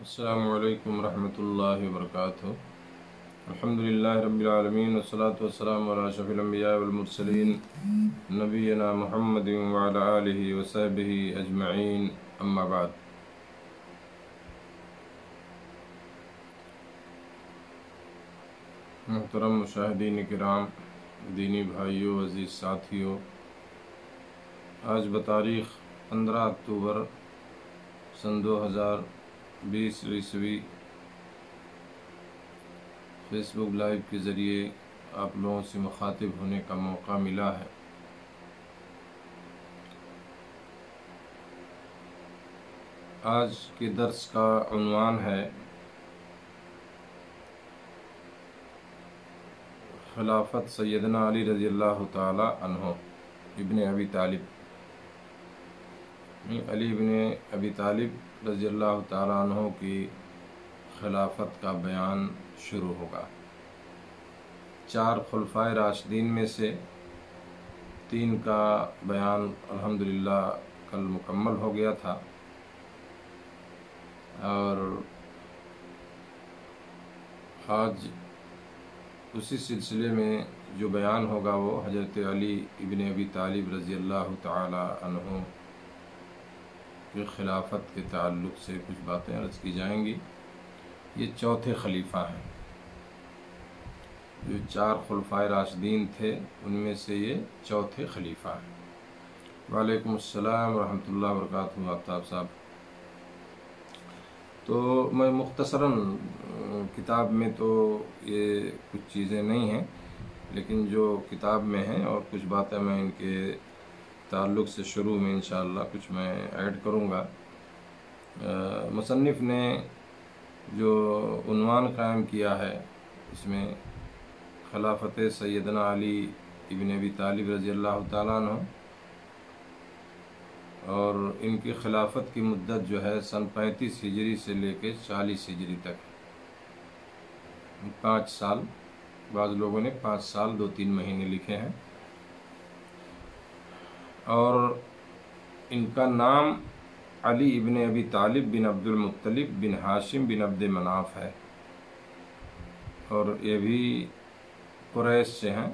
السلام علیکم ورحمۃ اللہ وبرکاتہ۔ الحمدللہ رب العالمین والصلاة والسلام علی اشرف الانبیاء والمرسلین نبینا محمد وعلی آلہ وصحبہ اجمعین، اما بعد۔ محترم مشاہدین کرام، دینی بھائیوں، عزیز ساتھیوں، آج بتاریخ 15 اکتوبر سن 2020 عیسوی فیس بک لائیو کے ذریعے آپ لوگوں سے مخاطب ہونے کا موقع ملا ہے۔ آج کے درس کا عنوان ہے خلافت سیدنا علی رضی اللہ تعالی عنہ ابن ابی طالب۔ علی ابن ابی طالب رضی اللہ تعالی عنہ کی خلافت کا بیان شروع ہوگا۔ 4 خلفائے راشدین میں سے 3 کا بیان الحمدللہ کل مکمل ہو گیا تھا، اور آج اسی سلسلے میں جو بیان ہوگا وہ حضرت علی ابن ابی طالب رضی اللہ تعالی عنہ کی خلافت کے تعلق سے کچھ باتیں عرض کی جائیں گی۔ یہ چوتھے خلیفہ ہیں، جو 4 خلفائے راشدین تھے ان میں سے یہ چوتھے خلیفہ ہیں۔ وعلیکم السلام ورحمۃ اللہ وبرکاتہ آفتاب صاحب۔ تو میں مختصراً کتاب میں تو یہ کچھ چیزیں نہیں ہیں، لیکن جو کتاب میں ہیں اور کچھ باتیں میں ان کے تعلق سے شروع میں انشاءاللہ کچھ میں ایڈ کروں گا۔ مصنف نے جو عنوان قائم کیا ہے اس میں خلافت سیدنا علی ابن ابی طالب رضی اللہ تعالیٰ عنہ، اور ان کی خلافت کی مدت جو ہے سن 35 ہجری سے لے کے 40 ہجری تک، 5 سال، بعض لوگوں نے 5 سال 2-3 مہینے لکھے ہیں۔ اور ان کا نام علی ابن ابی طالب بن عبد المطلب بن ہاشم بن عبد مناف ہے، اور یہ بھی قریش سے ہیں،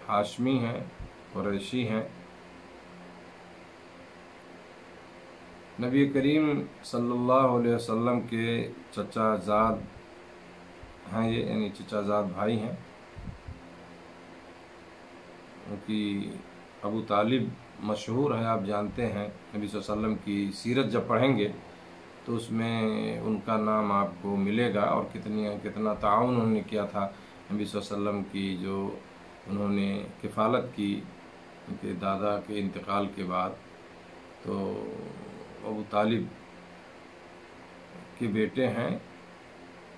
ہاشمی ہیں، قریشی ہیں۔ نبی کریم صلی اللہ علیہ وسلم کے چچا زاد ہیں یہ، یعنی چچا زاد بھائی ہیں، کیونکہ ابو طالب مشہور ہے، آپ جانتے ہیں۔ نبی صلی اللہ علیہ وسلم کی سیرت جب پڑھیں گے تو اس میں ان کا نام آپ کو ملے گا، اور کتنا تعاون انہوں نے کیا تھا نبی صلی اللہ علیہ وسلم کی، جو انہوں نے کفالت کی ان کے دادا کے انتقال کے بعد۔ تو ابو طالب کے بیٹے ہیں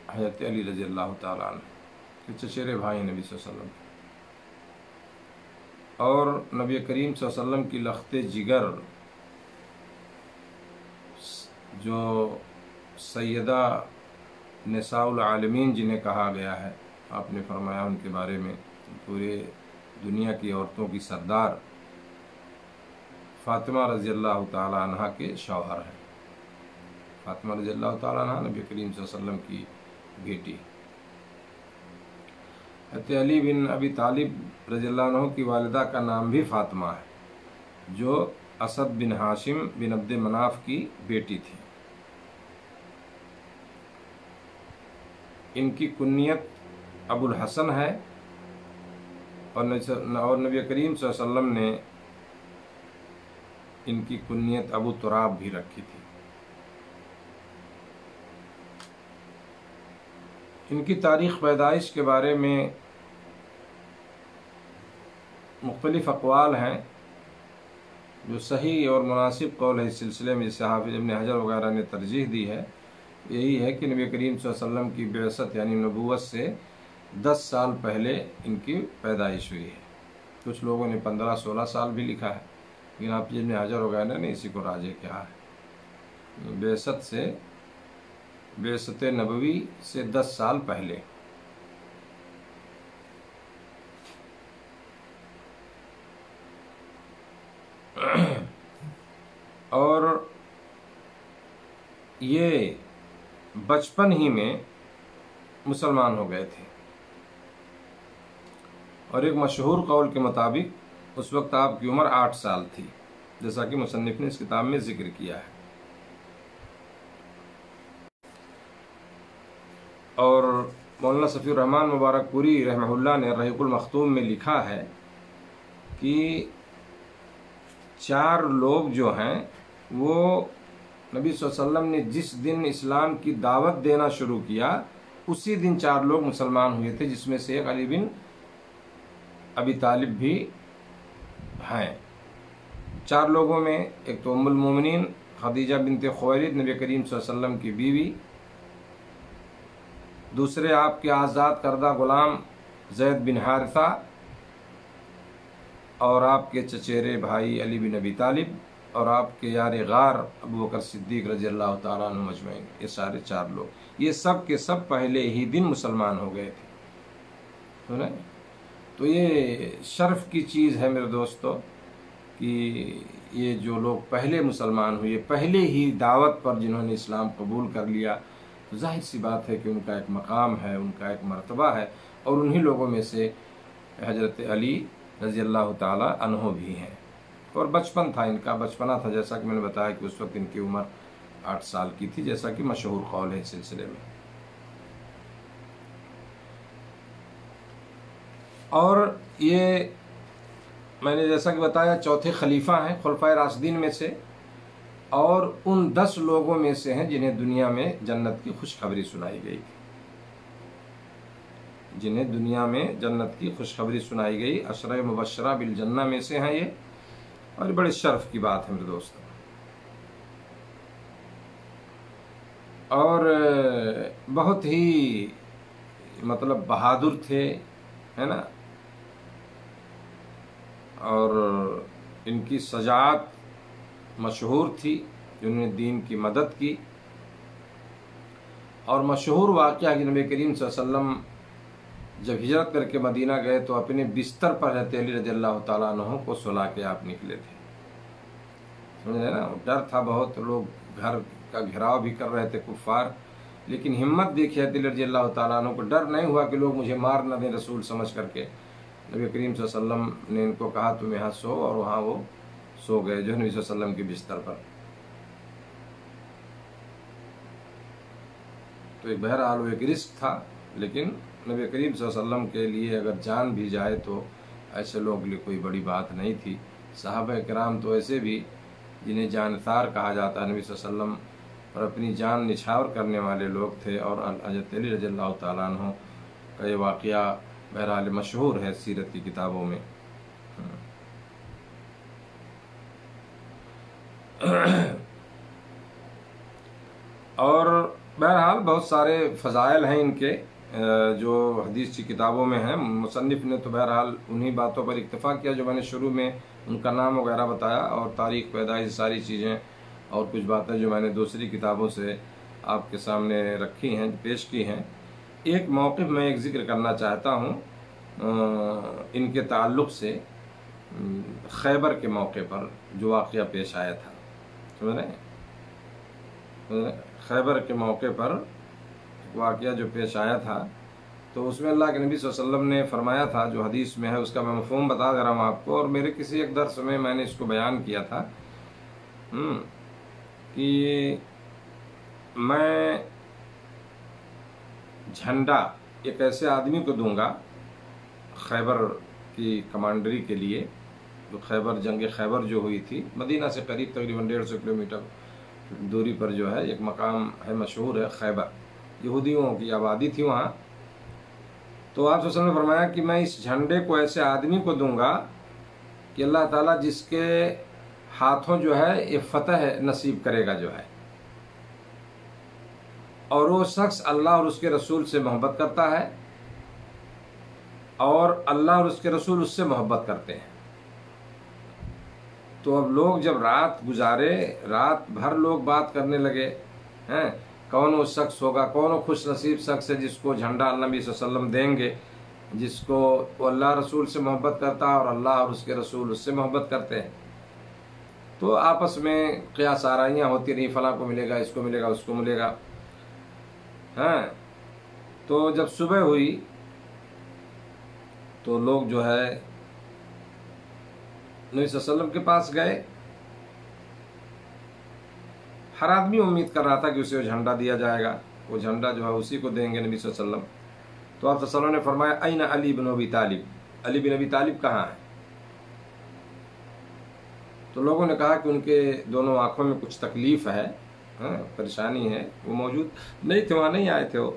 حضرت علی رضی اللہ تعالیٰ عنہ، کہ چچیرے بھائی نبی صلی اللہ علیہ وسلم، اور نبی کریم صلی اللہ علیہ وسلم کی لخت جگر جو سیدہ نساء العالمین جنہیں کہا گیا ہے، آپ نے فرمایا ان کے بارے میں پورے دنیا کی عورتوں کی سردار فاطمہ رضی اللہ تعالی عنہ کے شوہر ہیں۔ فاطمہ رضی اللہ تعالی عنہ نبی کریم صلی اللہ علیہ وسلم کی بیٹی۔ حضرت علی بن ابی طالب رضی اللہ عنہ کی والدہ کا نام بھی فاطمہ ہے، جو اسد بن ہاشم بن عبد مناف کی بیٹی تھی۔ ان کی کنیت ابو الحسن ہے، اور نبی کریم صلی اللہ علیہ وسلم نے ان کی کنیت ابو تراب بھی رکھی تھی۔ ان کی تاریخ پیدائش کے بارے میں مختلف اقوال ہیں، جو صحیح اور مناسب قول ہے اس سلسلے میں، جسے حافظ ابن حجر وغیرہ نے ترجیح دی ہے، یہی ہے کہ نبی کریم صلی اللہ علیہ وسلم کی بعثت یعنی نبوت سے 10 سال پہلے ان کی پیدائش ہوئی ہے۔ کچھ لوگوں نے 15-16 سال بھی لکھا ہے، لیکن حافظ ابن حجر وغیرہ نے اسی کو راجح کیا ہے، بعثت نبوی سے 10 سال پہلے۔ اور یہ بچپن ہی میں مسلمان ہو گئے تھے، اور ایک مشہور قول کے مطابق اس وقت آپ کی عمر 8 سال تھی، جیسا کہ مصنف نے اس کتاب میں ذکر کیا ہے۔ اور مولانا صفی الرحمن مبارک پوری رحمہ اللہ نے رحیق المختوم میں لکھا ہے کہ 4 لوگ جو ہیں وہ نبی صلی اللہ علیہ وسلم نے جس دن اسلام کی دعوت دینا شروع کیا اسی دن 4 لوگ مسلمان ہوئے تھے، جس میں سے ایک علی بن ابی طالب بھی ہیں۔ 4 لوگوں میں ایک تو ام المومنین خدیجہ بنت خویلد نبی کریم صلی اللہ علیہ وسلم کی بیوی، دوسرے آپ کے آزاد کردہ غلام زید بن حارثہ، اور آپ کے چچیرے بھائی علی بن ابی طالب، اور آپ کے یار غار ابو بکر صدیق رضی اللہ تعالیٰ عنہ مجمعین۔ یہ سارے 4 لوگ، یہ سب کے سب پہلے ہی دن مسلمان ہو گئے تھے۔ تو یہ شرف کی چیز ہے میرے دوستو کہ یہ جو لوگ پہلے مسلمان ہوئے، پہلے ہی دعوت پر جنہوں نے اسلام قبول کر لیا، تو ظاہر سی بات ہے کہ ان کا ایک مقام ہے، ان کا ایک مرتبہ ہے، اور انہی لوگوں میں سے حضرت علی رضی اللہ تعالی عنہ بھی ہیں۔ اور بچپن تھا، ان کا بچپنا تھا، جیسا کہ میں نے بتایا کہ اس وقت ان کی عمر 8 سال کی تھی، جیسا کہ مشہور قول ہے اس سلسلے میں۔ اور یہ میں نے جیسا کہ بتایا چوتھے خلیفہ ہیں خلفائے راشدین میں سے، اور ان 10 لوگوں میں سے ہیں جنہیں دنیا میں جنت کی خوشخبری سنائی گئی تھی، جنہیں دنیا میں جنت کی خوشخبری سنائی گئی، 10 مبشرہ بالجنہ میں سے ہیں یہ، اور بڑے شرف کی بات ہے میرے دوستوں۔ اور بہت ہی مطلب بہادر تھے، ہے نا، اور ان کی شجاعت مشہور تھی، جنہوں نے دین کی مدد کی۔ اور مشہور واقعہ کہ نبی کریم صلی اللہ علیہ وسلم جب ہجرت کر کے مدینہ گئے تو اپنے بستر پر حضرت علی رضی اللہ تعالیٰ عنہ کو سلا کے آپ نکلے تھے، سمجھے نا۔ ڈر تھا بہت، لوگ گھر کا گھیراؤ بھی کر رہے تھے کفار، لیکن ہمت دیکھی حضرت علی رضی اللہ تعالیٰ عنہ کو، ڈر نہیں ہوا کہ لوگ مجھے مار نہ دیں رسول سمجھ کر کے۔ نبی کریم صلی اللہ علیہ وسلم نے ان کو کہا تم یہاں سو، اور وہاں وہ سو گئے جو نبی صلی اللہ علیہ وسلم کے بستر پر۔ تو ایک بہرحال وہ ایک رزق تھا، لیکن نبی کریم صلی اللہ علیہ وسلم کے لیے اگر جان بھی جائے تو ایسے لوگوں کے لیے کوئی بڑی بات نہیں تھی۔ صحابہ کرام تو ایسے بھی جنہیں جانثار کہا جاتا ہے، نبی صلی اللہ علیہ وسلم پر اپنی جان نچھاور کرنے والے لوگ تھے، اور حضرت علی رضی اللہ تعالیٰ عنہ کا یہ واقعہ بہرحال مشہور ہے سیرت کی کتابوں میں۔ اور بہرحال بہت سارے فضائل ہیں ان کے جو حدیث کی کتابوں میں ہیں۔ مصنف نے تو بہرحال انہی باتوں پر اکتفا کیا جو میں نے شروع میں ان کا نام وغیرہ بتایا، اور تاریخ پیدائش ساری چیزیں، اور کچھ باتیں جو میں نے دوسری کتابوں سے آپ کے سامنے رکھی ہیں، پیش کی ہیں۔ ایک موقف میں ایک ذکر کرنا چاہتا ہوں ان کے تعلق سے، خیبر کے موقع پر جو واقعہ پیش آیا تھا، سمجھ رہے ہیں؟ خیبر کے موقع پر واقعہ جو پیش آیا تھا، تو اس میں اللہ کے نبی صلی اللہ علیہ وسلم نے فرمایا تھا، جو حدیث میں ہے اس کا میں مفہوم بتا دے رہا ہوں آپ کو، اور میرے کسی ایک درس میں نے اس کو بیان کیا تھا کہ میں جھنڈا ایک ایسے آدمی کو دوں گا خیبر کی کمانڈری کے لیے، جو خیبر، جنگ خیبر جو ہوئی تھی، مدینہ سے قریب تقریباً 150 کلومیٹر دوری پر جو ہے ایک مقام ہے، مشہور ہے خیبر، یہودیوں کی آبادی تھی وہاں۔ تو آپ صلی اللہ علیہ وسلم نے فرمایا کہ میں اس جھنڈے کو ایسے آدمی کو دوں گا کہ اللہ تعالیٰ جس کے ہاتھوں جو ہے یہ فتح نصیب کرے گا جو ہے، اور وہ شخص اللہ اور اس کے رسول سے محبت کرتا ہے، اور اللہ اور اس کے رسول اس سے محبت کرتے ہیں۔ تو اب لوگ جب رات گزارے، رات بھر لوگ بات کرنے لگے ہیں کون وہ شخص ہوگا، کون وہ خوش نصیب شخص ہے جس کو جھنڈا نبی صلی اللہ علیہ وسلم دیں گے، جس کو وہ اللہ رسول سے محبت کرتا ہے اور اللہ اور اس کے رسول اس سے محبت کرتے ہیں۔ تو آپس میں قیاس آرائیاں ہوتی رہی، فلاں کو ملے گا، اس کو ملے گا، اس کو ملے گا. ہاں تو جب صبح ہوئی تو لوگ جو ہے نبی صلی اللہ علیہ وسلم کے پاس گئے. ہر آدمی امید کر رہا تھا کہ اسے وہ جھنڈا دیا جائے گا، وہ جھنڈا جو ہے اسی کو دیں گے نبی صلی اللہ علیہ وسلم. تو آپ صلی اللہ علیہ وسلم نے فرمایا این علی بن ابی طالب، علی بن ابی طالب کہاں ہے؟ تو لوگوں نے کہا کہ ان کے دونوں آنکھوں میں کچھ تکلیف ہے، پریشانی ہے، وہ موجود نہیں تھے، وہاں نہیں آئے تھے وہ.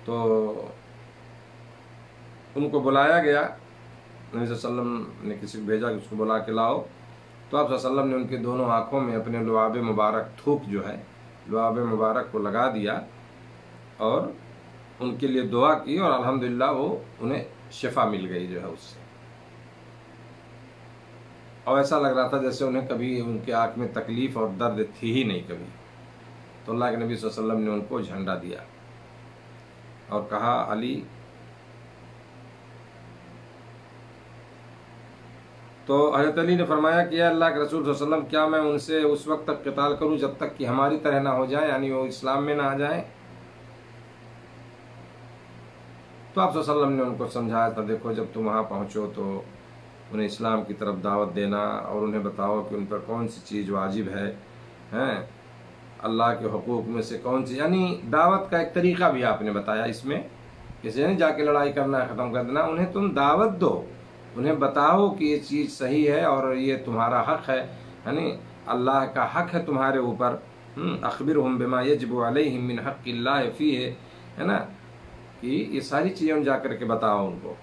تو ان کو بلایا گیا، نبی صلی اللہ علیہ وسلم نے کسی کو بھیجا کہ اس کو بلا کے لاؤ. تو آپ صلی اللہ علیہ وسلم نے ان کے دونوں آنکھوں میں اپنے لعاب مبارک، تھوک جو ہے لعاب مبارک کو لگا دیا اور ان کے لیے دعا کی، اور الحمدللہ وہ انہیں شفا مل گئی جو ہے اس سے. اور ایسا لگ رہا تھا جیسے انہیں کبھی ان کے آنکھ میں تکلیف اور درد تھی ہی نہیں کبھی. تو اللہ کے نبی صلی اللہ علیہ وسلم نے ان کو جھنڈا دیا اور کہا علی. تو حضرت علی نے فرمایا کہ اے اللہ کے رسول صلی اللہ علیہ وسلم، کیا میں ان سے اس وقت تک قتال کروں جب تک کہ ہماری طرح نہ ہو جائے، یعنی وہ اسلام میں نہ آ جائیں؟ تو آپ صلی اللہ علیہ وسلم نے ان کو سمجھایا تھا، دیکھو جب تم وہاں پہنچو تو انہیں اسلام کی طرف دعوت دینا اور انہیں بتاؤ کہ ان پر کون سی چیز واجب ہے، اللہ کے حقوق میں سے کون سی، یعنی دعوت کا ایک طریقہ بھی آپ نے بتایا اس میں، کسی نہیں جا کے لڑائی کرنا ہے، ختم کر دینا. انہیں تم دعوت دو، انہیں بتاؤ کہ یہ چیز صحیح ہے اور یہ تمہارا حق ہے، یعنی اللہ کا حق ہے تمہارے اوپر. اخبرہم بما یجب علیہم من حق اللہ فیہ، ہے نا، کہ یہ ساری چیزیں جا کر کے بتاؤ ان کو.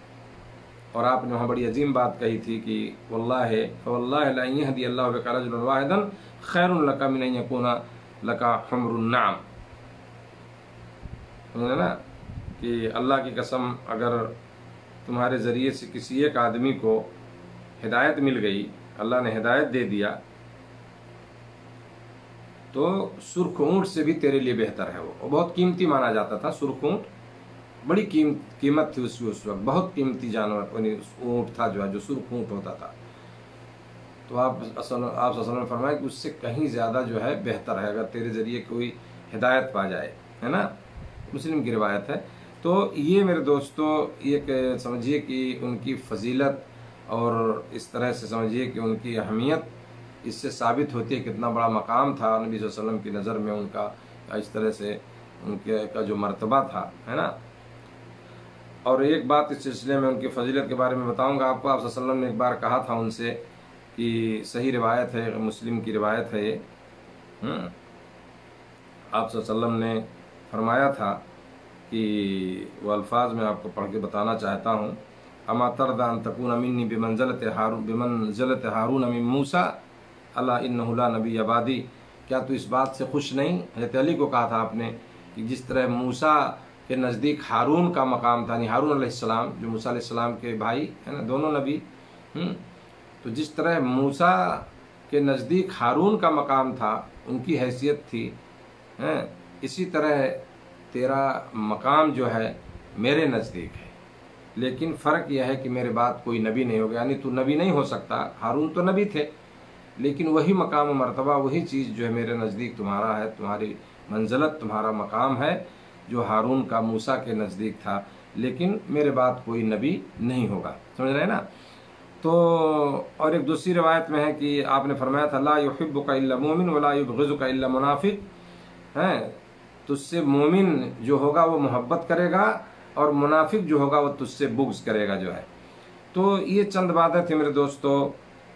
اور آپ نے وہاں بڑی عظیم بات کہی تھی کہ واللہ لئن یہدی اللہ بک رجلا واحدا خیر لک من ان یکون لک حمر النعم. سمجھے نا کہ اللہ کی قسم اگر تمہارے ذریعے سے کسی ایک آدمی کو ہدایت مل گئی، اللہ نے ہدایت دے دیا، تو سرخ اونٹ سے بھی تیرے لیے بہتر ہے. وہ بہت قیمتی مانا جاتا تھا سرخ اونٹ، بڑی قیمت تھی اس وقت، بہت قیمتی جانور یعنی اونٹ تھا جو سرخ اونٹ ہوتا تھا. تو آپ صلی اللہ علیہ وسلم نے فرمایا کہ اس سے کہیں زیادہ جو ہے بہتر ہے اگر تیرے ذریعے کوئی ہدایت پا جائے، ہے نا. مسلم کی روایت ہے. تو یہ میرے دوستو یہ سمجھیے کہ ان کی فضیلت اور اس طرح سے سمجھیے کہ ان کی اہمیت اس سے ثابت ہوتی ہے کتنا بڑا مقام تھا نبی صلی اللہ علیہ وسلم کی نظر میں ان کا، اس طرح سے ان کے کا جو مرتبہ تھا، ہے نا. اور ایک بات اس سلسلے میں ان کی فضیلت کے بارے میں بتاؤں گا آپ کو. آپ صلی اللہ علیہ وسلم نے ایک بار کہا تھا ان سے کہ صحیح روایت ہے، مسلم کی روایت ہے یہ، آپ صلی اللہ علیہ وسلم نے فرمایا تھا کہ وہ الفاظ میں آپ کو پڑھ کے بتانا چاہتا ہوں. اما ترضى ان تكون مني بمنزلة هارون من موسى الا انه لا نبی بعدی. کیا تو اس بات سے خوش نہیں؟ حضرت علی کو کہا تھا آپ نے کہ جس طرح موسیٰ کے نزدیک ہارون کا مقام تھا، یعنی ہارون علیہ السلام جو موسیٰ علیہ السلام کے بھائی ہے نا، دونوں نبی، تو جس طرح موسیٰ کے نزدیک ہارون کا مقام تھا، ان کی حیثیت تھی، اسی طرح تیرا مقام جو ہے میرے نزدیک ہے. لیکن فرق یہ ہے کہ میرے بعد کوئی نبی نہیں ہوگا، یعنی تو نبی نہیں ہو سکتا. ہارون تو نبی تھے، لیکن وہی مقام و مرتبہ، وہی چیز جو ہے میرے نزدیک تمہارا ہے، تمہاری منزلت، تمہارا مقام ہے جو ہارون کا موسیٰ کے نزدیک تھا، لیکن میرے بعد کوئی نبی نہیں ہوگا. سمجھ رہے ہیں نا. تو اور ایک دوسری روایت میں ہے کہ آپ نے فرمایا تھا لا یحبک الا مومن ولا یبغضک الا منافق. تجھ سے مومن جو ہوگا وہ محبت کرے گا اور منافق جو ہوگا وہ تجھ سے بغض کرے گا جو ہے. تو یہ چند باتیں تھیں میرے دوستو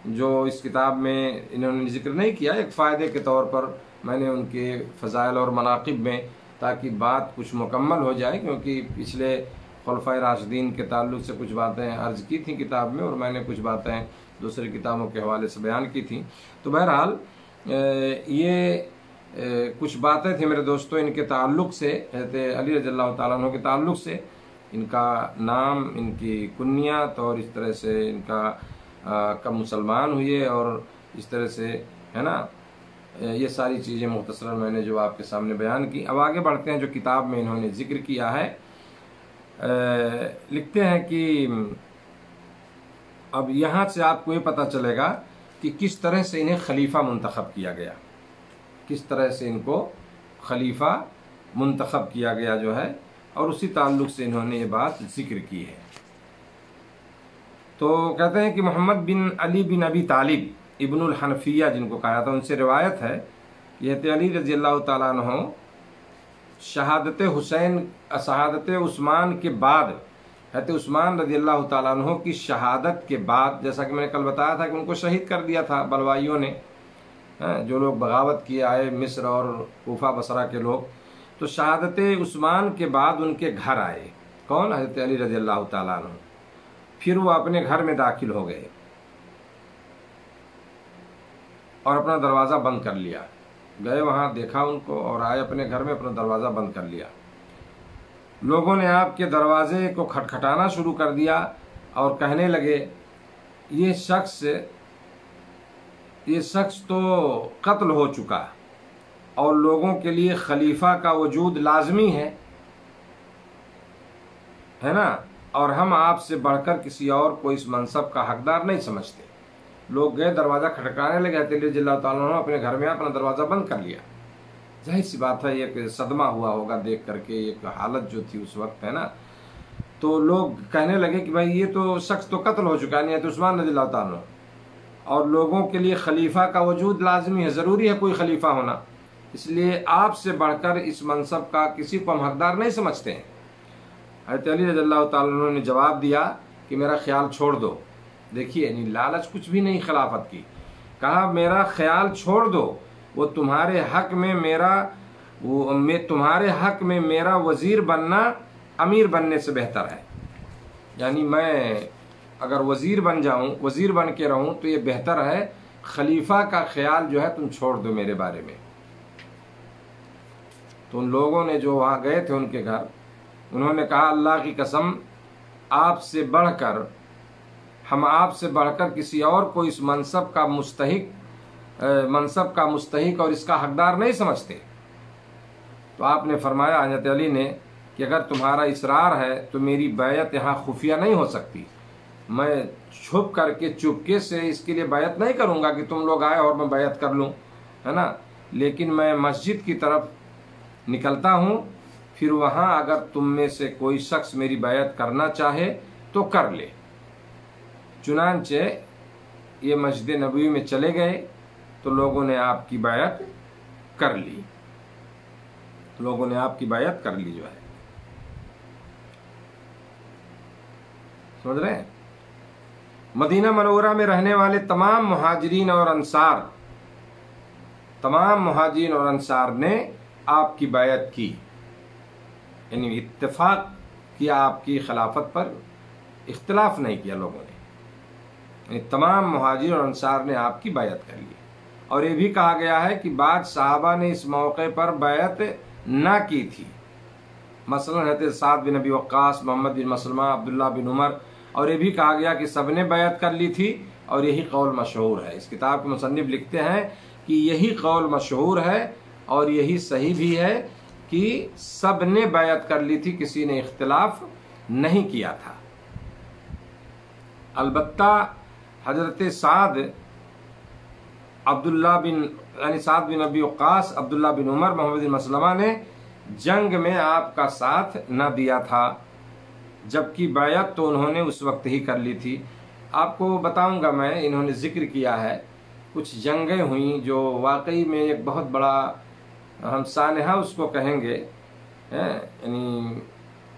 جو اس کتاب میں انہوں نے ذکر نہیں کیا، ایک فائدے کے طور پر میں نے ان کے فضائل اور مناقب میں، تاکہ بات کچھ مکمل ہو جائے، کیونکہ پچھلے خلفائے راشدین کے تعلق سے کچھ باتیں عرض کی تھیں کتاب میں، اور میں نے کچھ باتیں دوسری کتابوں کے حوالے سے بیان کی تھیں. تو بہرحال یہ کچھ باتیں تھیں میرے دوستو ان کے تعلق سے، حضرت علی رضی اللہ تعالیٰ عنہ کے تعلق سے، ان کا نام، ان کی کنیات، اور اس طرح سے ان کا کب مسلمان ہوئے، اور اس طرح سے، ہے نا، یہ ساری چیزیں مختصراً میں نے جو آپ کے سامنے بیان کی. اب آگے بڑھتے ہیں جو کتاب میں انہوں نے ذکر کیا ہے. لکھتے ہیں کہ اب یہاں سے آپ کو یہ پتہ چلے گا کہ کس طرح سے انہیں خلیفہ منتخب کیا گیا، کس طرح سے ان کو خلیفہ منتخب کیا گیا جو ہے، اور اسی تعلق سے انہوں نے یہ بات ذکر کی ہے۔ تو کہتے ہیں کہ محمد بن علی بن ابی طالب ابن الحنفیہ جن کو کہا تھا، ان سے روایت ہے یہ حضرت علی رضی اللہ تعالیٰ عنہ شہادت عثمان کے بعد، حضرت عثمان رضی اللہ تعالیٰ عنہ کی شہادت کے بعد، جیسا کہ میں نے کل بتایا تھا کہ ان کو شہید کر دیا تھا بلوائیوں نے، جو لوگ بغاوت کیے آئے مصر اور کوفہ بصرہ کے لوگ، تو شہادت عثمان کے بعد ان کے گھر آئے کون؟ حضرت علی رضی اللہ تعالیٰ عنہ۔ پھر وہ اپنے گھر میں داخل ہو گئے اور اپنا دروازہ بند کر لیا، گئے وہاں دیکھا ان کو اور آئے اپنے گھر میں اپنا دروازہ بند کر لیا۔ لوگوں نے آپ کے دروازے کو کھٹکھٹانا شروع کر دیا اور کہنے لگے یہ شخص تو قتل ہو چکا اور لوگوں کے لیے خلیفہ کا وجود لازمی ہے نا، اور ہم آپ سے بڑھ کر کسی اور کو اس منصب کا حقدار نہیں سمجھتے۔ لوگ گئے دروازہ کھٹکانے لگے، حضرت علی رضی اللہ تعالیٰ نے اپنے گھر میں اپنا دروازہ بند کر لیا۔ ظاہر سی بات ہے یہ صدمہ ہوا ہوگا دیکھ کر کے، ایک حالت جو تھی اس وقت ہے نا، تو لوگ کہنے لگے کہ بھائی یہ تو شخص تو قتل ہو چکا ہے، تو عثمان رضی اللہ تعالیٰ اور لوگوں کے لیے خلیفہ کا وجود لازمی ہے، ضروری ہے کوئی خلیفہ ہونا، اس لیے آپ سے بڑھ کر اس منصب کا کسی کو ہم حقدار نہیں سمجھتے ہیں۔ حضرت علی رضی اللہ تعالیٰ نے جواب دیا کہ میرا خیال چھوڑ دو۔ دیکھیے لالچ کچھ بھی نہیں خلافت کی، کہا میرا خیال چھوڑ دو، وہ تمہارے حق میں میرا وزیر بننا امیر بننے سے بہتر ہے، یعنی میں اگر وزیر بن جاؤں، وزیر بن کے رہوں تو یہ بہتر ہے، خلیفہ کا خیال جو ہے تم چھوڑ دو میرے بارے میں۔ تو ان لوگوں نے جو وہاں گئے تھے ان کے گھر، انہوں نے کہا اللہ کی قسم ہم آپ سے بڑھ کر کسی اور کو اس منصب کا مستحق اور اس کا حقدار نہیں سمجھتے۔ تو آپ نے فرمایا حضرت علی نے کہ اگر تمہارا اصرار ہے تو میری بیعت یہاں خفیہ نہیں ہو سکتی، میں چھپ کر کے چپکے سے اس کے لیے بیعت نہیں کروں گا کہ تم لوگ آئے اور میں بیعت کر لوں، ہے نا، لیکن میں مسجد کی طرف نکلتا ہوں، پھر وہاں اگر تم میں سے کوئی شخص میری بیعت کرنا چاہے تو کر لے۔ چنانچہ یہ مسجد نبوی میں چلے گئے تو لوگوں نے آپ کی بیعت کر لی، جو ہے، سمجھ رہے ہیں؟ مدینہ منورہ میں رہنے والے تمام مہاجرین اور انصار نے آپ کی بیعت کی، یعنی اتفاق کیا آپ کی خلافت پر، اختلاف نہیں کیا لوگوں نے، یعنی تمام مہاجر اور انصار نے آپ کی بیعت کر لی۔ اور یہ بھی کہا گیا ہے کہ بعض صحابہ نے اس موقع پر بیعت نہ کی تھی، مثلا حضرت سعد بن ابی وقاص، محمد بن مسلمہ، عبداللہ بن عمر، اور یہ بھی کہا گیا کہ سب نے بیعت کر لی تھی، اور یہی قول مشہور ہے۔ اس کتاب کے مصنف لکھتے ہیں کہ یہی قول مشہور ہے اور یہی صحیح بھی ہے کہ سب نے بیعت کر لی تھی، کسی نے اختلاف نہیں کیا تھا۔ البتہ حضرت سعد بن ابی وقاص، عبداللہ بن عمر، محمد بن مسلمہ نے جنگ میں آپ کا ساتھ نہ دیا تھا، جبکہ بیعت تو انہوں نے اس وقت ہی کر لی تھی۔ آپ کو بتاؤں گا میں، انہوں نے ذکر کیا ہے کچھ جنگیں ہوئیں جو واقعی میں ایک بہت بڑا ہم سانحہ اس کو کہیں گے، یعنی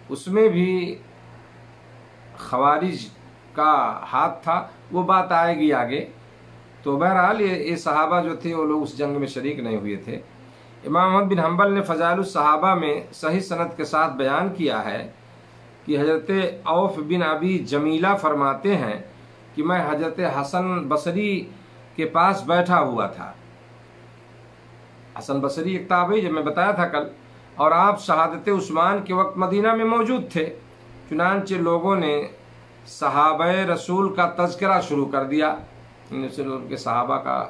اس میں بھی خوارج کا ہاتھ تھا، وہ بات آئے گی آگے۔ تو بہرحال یہ صحابہ جو تھے وہ لوگ اس جنگ میں شریک نہیں ہوئے تھے۔ امام احمد بن حنبل نے فضائل الصحابہ میں صحیح سند کے ساتھ بیان کیا ہے کہ حضرت عوف بن ابی جمیلہ فرماتے ہیں کہ میں حضرت حسن بصری کے پاس بیٹھا ہوا تھا۔ حسن بصری ایک تابعی، جب میں بتایا تھا کل، اور آپ شہادت عثمان کے وقت مدینہ میں موجود تھے۔ چنانچہ لوگوں نے صحابہ رسول کا تذکرہ شروع کر دیا، ان کے صحابہ کا،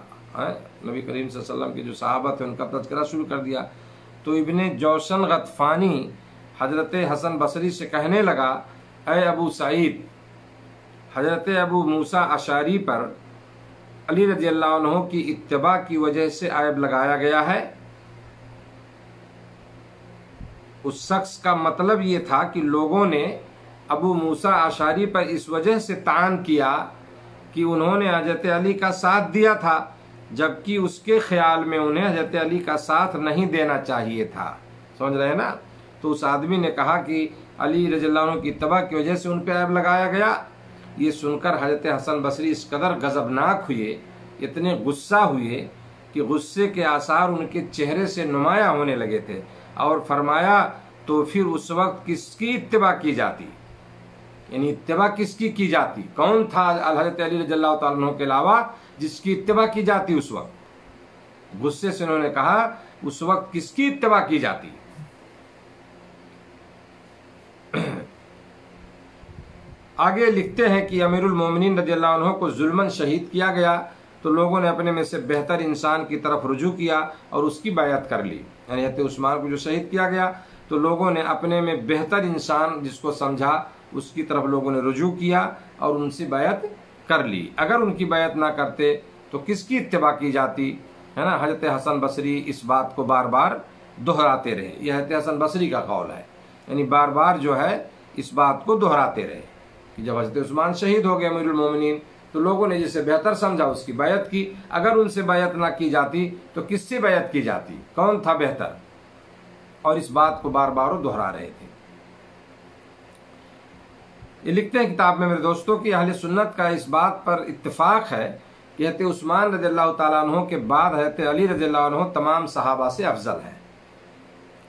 نبی کریم صلی اللہ علیہ وسلم کے جو صحابہ تھے ان کا تذکرہ شروع کر دیا۔ تو ابن جوشن غطفانی حضرت حسن بصری سے کہنے لگا، اے ابو سعید، حضرت ابو موسیٰ اشعری پر علی رضی اللہ عنہ کی اتباع کی وجہ سے عیب لگایا گیا ہے، اس شخص کا مطلب یہ تھا کہ لوگوں نے ابو موسیٰ اشعری پر اس وجہ سے طعن کیا کہ انہوں نے حضرت علی کا ساتھ دیا تھا، جبکہ اس کے خیال میں انہیں حضرت علی کا ساتھ نہیں دینا چاہیے تھا۔ سمجھ رہے ہیں نا؟ تو اس آدمی نے کہا کہ علی رضی اللہ عنہ کی اتباع کی وجہ سے ان پہ عیب لگایا گیا۔ یہ سن کر حضرت حسن بصری اس قدر غضبناک ہوئے، اتنے غصہ ہوئے کہ غصے کے آثار ان کے چہرے سے نمایاں ہونے لگے تھے، اور فرمایا تو پھر اس وقت کس کی اتباع کی جاتی؟ یعنی اتباع کس کی جاتی؟ کون تھا حضرت علی رضی اللہ تعالیٰ عنہ کے علاوہ جس کی اتباع کی جاتی؟ اس وقت غصے سے انہوں نے کہا اس وقت کس کی اتباع کی جاتی؟ آگے لکھتے ہیں کہ امیر المومنین رضی اللہ عنہ کو ظلماً شہید کیا گیا تو لوگوں نے اپنے میں سے بہتر انسان کی طرف رجوع کیا اور اس کی بیعت کر لی۔ یعنی حضرت عثمان کو جو شہید کیا گیا تو لوگوں نے اپنے میں بہتر انسان جس کو سمجھا اس کی طرف لوگوں نے رجوع کیا اور ان سے بیعت کر لی۔ اگر ان کی بیعت نہ کرتے تو کس کی اتباع کی جاتی؟ ہے نا؟ حضرت حسن بصری اس بات کو بار بار دہراتے رہے، یہ حضرت حسن بصری کا قول ہے، یعنی بار بار جو ہے اس بات کو دہراتے رہے کہ جب حضرت عثمان شہید ہو گئے امیر المومنین تو لوگوں نے جسے بہتر سمجھا اس کی بیعت کی، اگر ان سے بیعت نہ کی جاتی تو کس سے بیعت کی جاتی؟ کون تھا بہتر؟ اور اس بات کو بار بار وہ دہرا رہے تھے۔ یہ لکھتے ہیں کتاب میں میرے دوستوں کہ اہل سنت کا اس بات پر اتفاق ہے کہ حضرت عثمان رضی اللہ تعالیٰ عنہ کے بعد حضرت علی رضی اللہ عنہ تمام صحابہ سے افضل ہے۔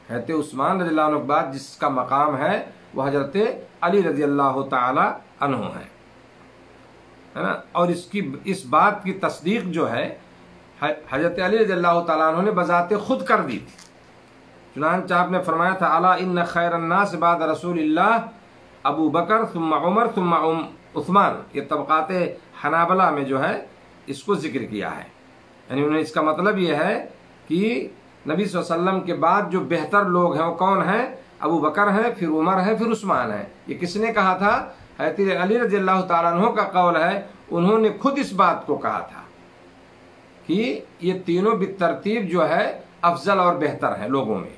حضرت عثمان رضی اللہ عنہ کے بعد جس کا مقام ہے وہ حضرت علی رضی اللہ تعالیٰ عنہ ہے نا؟ اور اس بات کی تصدیق جو ہے حضرت علی رضی اللہ تعالیٰ عنہ نے بذات خود کر دی تھی۔ چنانچہ آپ نے فرمایا تھا الا ان خیر الناس بعد رسول اللہ ابو بکر ثم عمر ثم عثمان۔ یہ طبقات حنابلہ میں جو ہے اس کو ذکر کیا ہے، یعنی انہیں اس کا مطلب یہ ہے کہ نبی صلی اللہ علیہ وسلم کے بعد جو بہتر لوگ ہیں وہ کون ہیں؟ ابو بکر ہیں، پھر عمر ہے، پھر عثمان ہے۔ یہ کس نے کہا تھا؟ حضرت علی رضی اللہ تعالیٰ عنہ کا قول ہے، انہوں نے خود اس بات کو کہا تھا کہ یہ تینوں بالترتیب جو ہے افضل اور بہتر ہیں لوگوں میں۔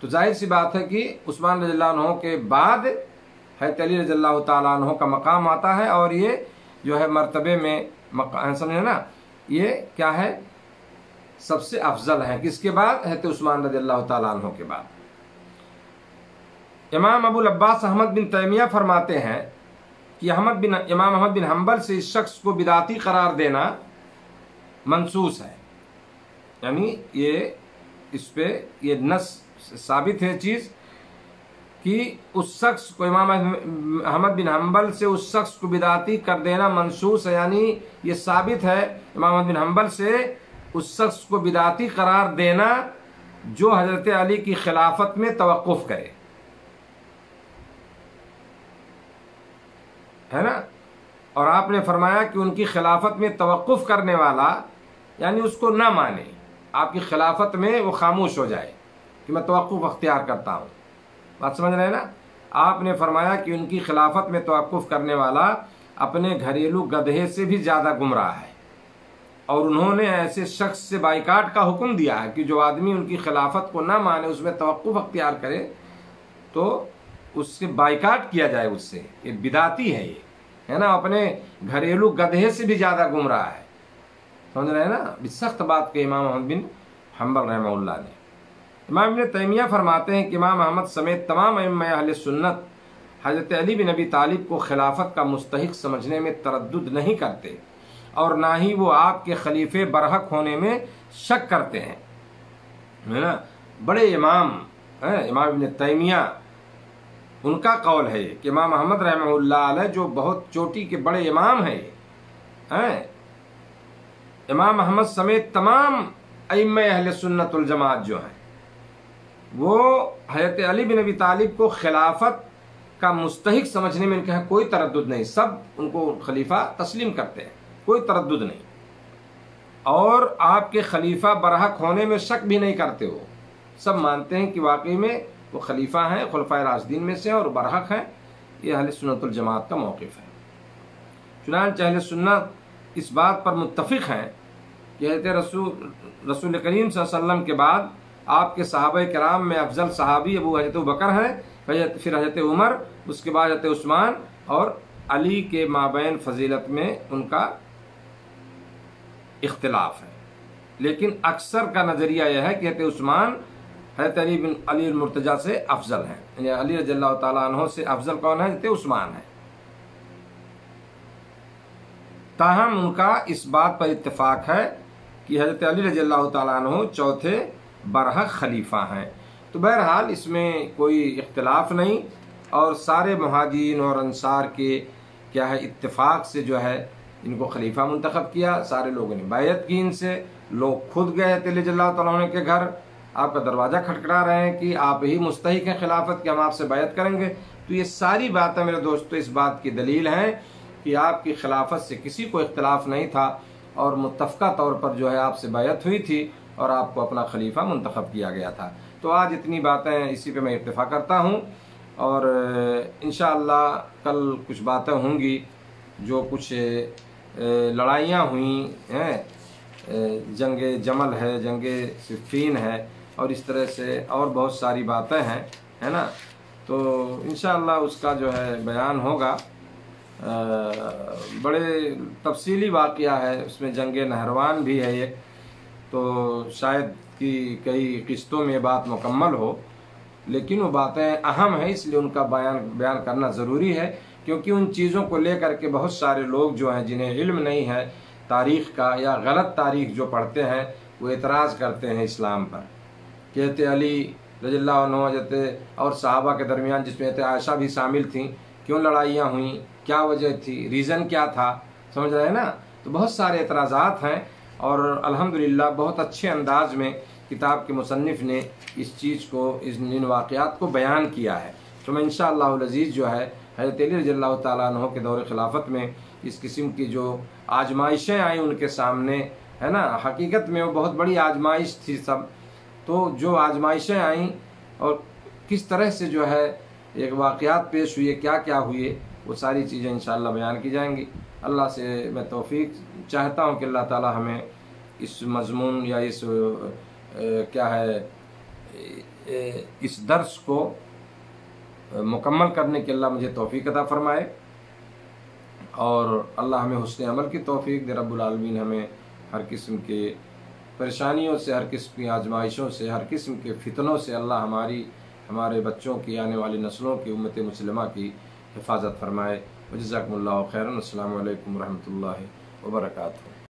تو ظاہر سی بات ہے کہ عثمان رضی اللہ عنہ کے بعد حضرت علی رضی اللہ تعالیٰ عنہ کا مقام آتا ہے، اور یہ جو ہے مرتبے میں سمجھے نا، یہ کیا ہے؟ سب سے افضل ہیں۔ کس کے بعد؟ حضرت عثمان رضی اللہ تعالیٰ عنہ کے بعد۔ امام ابو العباس احمد بن تیمیہ فرماتے ہیں کہ امام احمد بن حنبل سے اس شخص کو بدعتی قرار دینا منسوس ہے، یعنی یہ اس پہ یہ نص ثابت ہے چیز کہ اس شخص کو امام احمد بن حنبل سے اس شخص کو بدعتی کر دینا منسوس ہے، یعنی یہ ثابت ہے امام احمد بن حنبل سے اس شخص کو بدعتی قرار دینا جو حضرت علی کی خلافت میں توقف کرے، ہے نا؟ اور آپ نے فرمایا کہ ان کی خلافت میں توقف کرنے والا یعنی اس کو نہ مانے، آپ کی خلافت میں وہ خاموش ہو جائے کہ میں توقف اختیار کرتا ہوں۔ بات سمجھ رہے ہیں نا؟ آپ نے فرمایا کہ ان کی خلافت میں توقف کرنے والا اپنے گھریلو گدھے سے بھی زیادہ گمراہ ہے، اور انہوں نے ایسے شخص سے بائیکاٹ کا حکم دیا ہے کہ جو آدمی ان کی خلافت کو نہ مانے، اس میں توقف اختیار کرے تو اس سے بائیکاٹ کیا جائے، اس سے۔ یہ بدعتی ہے، یہ ہے نا، اپنے گھریلو گدھے سے بھی زیادہ گمراہ ہے۔ سمجھ رہے ہیں نا؟ سخت بات کہ امام احمد بن حنبل رحمہ اللہ نے۔ امام ابن تیمیہ فرماتے ہیں کہ امام احمد سمیت تمام ائمہ اہل سنت حضرت علی بن ابی طالب کو خلافت کا مستحق سمجھنے میں تردد نہیں کرتے، اور نہ ہی وہ آپ کے خلیفے برحق ہونے میں شک کرتے ہیں، ہے نا؟ بڑے امام امام ابن تیمیہ ان کا قول ہے کہ امام احمد رحمہ اللہ علیہ جو بہت چوٹی کے بڑے امام ہیں، امام احمد سمیت تمام ائمہ اہل سنت والجماعت جو ہیں وہ حضرت علی بن ابی طالب کو خلافت کا مستحق سمجھنے میں ان کا کوئی تردد نہیں، سب ان کو خلیفہ تسلیم کرتے ہیں، کوئی تردد نہیں، اور آپ کے خلیفہ برحق ہونے میں شک بھی نہیں کرتے، وہ سب مانتے ہیں کہ واقعی میں وہ خلیفہ ہیں، خلفائے راشدین میں سے، اور برحق ہیں۔ یہ اہل سنت الجماعت کا موقف ہے۔ چنانچہ اہل سنت اس بات پر متفق ہیں کہ رسول کریم صلی اللہ علیہ وسلم کے بعد آپ کے صحابہ کرام میں افضل صحابی حضرت ابوبکر ہیں، پھر حضرت عمر، اس کے بعد حضرت عثمان، اور علی کے مابین فضیلت میں ان کا اختلاف ہے، لیکن اکثر کا نظریہ یہ ہے کہ حضرت عثمان حضرت علی المرتضیٰ سے افضل ہیں، یعنی علی رضی اللہ تعالیٰ عنہ سے افضل کون ہے؟ حضرت عثمان ہے۔ تاہم ان کا اس بات پر اتفاق ہے کہ حضرت علی رضی اللہ تعالیٰ عنہ چوتھے برحق خلیفہ ہیں۔ تو بہرحال اس میں کوئی اختلاف نہیں، اور سارے مہاجرین اور انصار کے کیا ہے اتفاق سے جو ہے ان کو خلیفہ منتخب کیا، سارے لوگوں نے بیعت کی ان سے، لوگ خود گئے تھے رضی اللہ تعالیٰ عنہ کے گھر، آپ کا دروازہ کھٹکھٹا رہے ہیں کہ آپ ہی مستحق ہیں خلافت کے، ہم آپ سے بیعت کریں گے۔ تو یہ ساری باتیں میرے دوستو اس بات کی دلیل ہیں کہ آپ کی خلافت سے کسی کو اختلاف نہیں تھا، اور متفقہ طور پر جو ہے آپ سے بیعت ہوئی تھی اور آپ کو اپنا خلیفہ منتخب کیا گیا تھا۔ تو آج اتنی باتیں اسی پہ میں اتفاق کرتا ہوں، اور انشاءاللہ کل کچھ باتیں ہوں گی، جو کچھ لڑائیاں ہوئیں ہیں، جنگ جمل ہے، جنگ صفین ہے، اور اس طرح سے اور بہت ساری باتیں ہیں، ہے نا، تو انشاءاللہ اس کا جو ہے بیان ہوگا۔ بڑے تفصیلی واقعہ ہے اس میں، جنگ نہروان بھی ہے ایک، تو شاید کہ کئی قسطوں میں بات مکمل ہو، لیکن وہ باتیں اہم ہیں، اس لیے ان کا بیان کرنا ضروری ہے، کیونکہ ان چیزوں کو لے کر کے بہت سارے لوگ جو ہیں جنہیں علم نہیں ہے تاریخ کا، یا غلط تاریخ جو پڑھتے ہیں، وہ اعتراض کرتے ہیں اسلام پر، کہتے علی رضی اللہ عنہ حضرت اور صحابہ کے درمیان، جس میں عائشہ بھی شامل تھیں، کیوں لڑائیاں ہوئیں، کیا وجہ تھی، ریزن کیا تھا، سمجھ رہے ہیں نا۔ تو بہت سارے اعتراضات ہیں، اور الحمدللہ بہت اچھے انداز میں کتاب کے مصنف نے اس چیز کو، ان واقعات کو بیان کیا ہے۔ تو میں انشاءاللہ العزیز جو ہے حضرت علی رضی اللہ تعالیٰ عنہ کے دور خلافت میں اس قسم کی جو آزمائشیں آئیں ان کے سامنے، ہے نا، حقیقت میں وہ بہت بڑی آزمائش تھی سب، تو جو آزمائشیں آئیں اور کس طرح سے جو ہے ایک واقعات پیش ہوئے، کیا کیا ہوئے، وہ ساری چیزیں انشاءاللہ بیان کی جائیں گی۔ اللہ سے میں توفیق چاہتا ہوں کہ اللہ تعالی ہمیں اس مضمون یا اس کیا ہے اس درس کو مکمل کرنے کے اللہ مجھے توفیق عطا فرمائے، اور اللہ ہمیں حسن عمل کی توفیق دے۔ رب العالمین ہمیں ہر قسم کے پریشانیوں سے، ہر قسم کی آزمائشوں سے، ہر قسم کے فتنوں سے اللہ ہمارے بچوں کی، آنے والی نسلوں کی، امت مسلمہ کی حفاظت فرمائے۔ جزاکم اللہ خیرا۔ السلام علیکم ورحمۃ اللہ وبرکاتہ۔